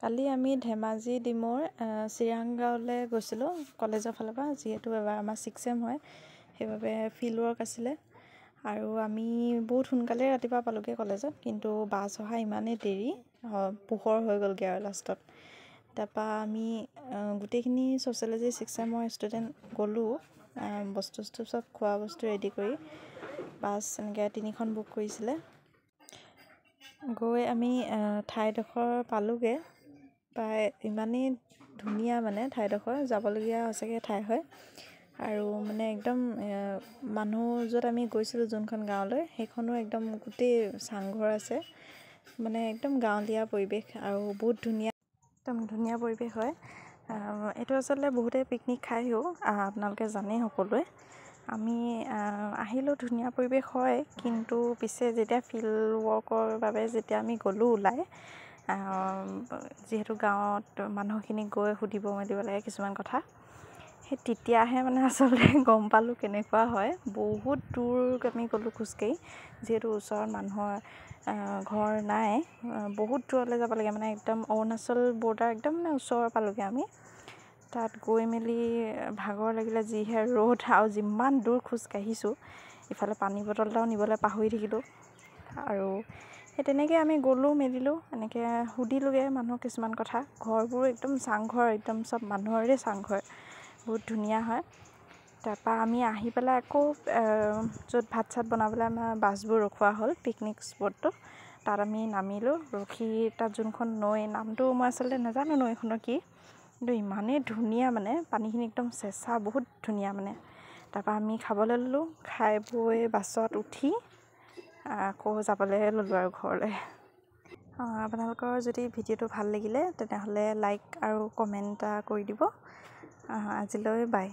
কালি আমি ধেমাজি ডিমৌৰ চিৰাংগাঁৱলৈ গৈছিলোঁ কলেজৰ ফালৰ পৰা, যিহেতু এবাৰ আমাৰ 6th চেম হয়, সেইবাবে ফিল্ড ৱৰ্ক আছিলে আৰু আমি বহুত সোনকালে ৰাতিপুৱা পালোঁগৈ কলেজত, কিন্তু বাছ অহা ইমানেই দেৰি, পোহৰ হৈ গ'লগৈ আৰু লাষ্টত। তাৰপৰা আমি গোটেইখিনি ছ'চিয়লজি 6th চেমৰ ষ্টুডেণ্ট গ'লোঁ, বস্তু চব খোৱা বস্তু ৰেডি কৰি। বাছ এনেকৈ 3খন বুক কৰিছিলে। গৈ আমি ঠাইডোখৰ পালোঁগৈ। প্ৰায় ইমানেই ধুনীয়া মানে ঠাইডোখৰ, যাবলগীয়া সঁচাকৈ ঠাই হয়। আৰু মানে একদম মানুহ য'ত আমি গৈছিলোঁ যোনখন গাঁৱলৈ, সেইখনো একদম গোটেই চাংঘৰ আছে, মানে একদম গাঁৱলীয়া পৰিৱেশ আৰু বহুত ধুনীয়া, একদম ধুনীয়া পৰিৱেশ হয়। এইটো আচলতে বহুতে পিকনিক খায়ো, আপোনালোকে জানেই সকলোৱে। আমি আহিলোঁ, ধুনীয়া পৰিৱেশ হয়, কিন্তু পিছে যেতিয়া ফিল্ড ৱৰ্কৰ বাবে যেতিয়া আমি গ'লোঁ ওলাই, যিহেতু গাঁৱত মানুহখিনিক গৈ সুধিব মেলিব লাগে কিছুমান কথা, সেই তেতিয়াহে মানে আচলতে গম পালোঁ কেনেকুৱা হয়। বহুত দূৰ আমি গ'লোঁ খোজকাঢ়ি, যিহেতু ওচৰত মানুহৰ ঘৰ নাই, বহুত দূৰলৈ যাব লাগে, মানে একদম অৰুণাচল বৰ্ডাৰ একদম মানে ওচৰ পালোঁগৈ আমি। তাত গৈ মেলি ভাগৰ লাগিলে, যিহে ৰ'দ আৰু যিমান দূৰ খোজকাঢ়িছোঁ, ইফালে পানী বটল এটাও নিবলৈ পাহৰি থাকিলোঁ। আৰু সেই তেনেকৈ আমি গ'লোঁ মেলিলোঁ, এনেকৈ সুধিলোঁগৈ মানুহক কিছুমান কথা। ঘৰবোৰ একদম চাংঘৰ, একদম চব মানুহৰে চাংঘৰ, বহুত ধুনীয়া হয়। তাৰপৰা আমি আহি পেলাই আকৌ য'ত ভাত চাত বনাবলৈ আমাৰ বাছবোৰ ৰখোৱা হ'ল, পিকনিক স্পটটো, তাত আমি নামিলোঁ। ৰখি তাত যোনখন নৈ, নামটো মই আচলতে নাজানো নৈখনৰ কি, কিন্তু ইমানেই ধুনীয়া, মানে পানীখিনি একদম চেঁচা, বহুত ধুনীয়া মানে। তাৰপৰা আমি খাবলৈ ল'লোঁ, খাই বৈ বাছত উঠি আকৌ যাবলৈ ল'লোঁ আৰু ঘৰলৈ। আপোনালোকৰ যদি ভিডিঅ'টো ভাল লাগিলে তেনেহ'লে লাইক আৰু কমেণ্ট এটা কৰি দিব। আজিলৈ বাই।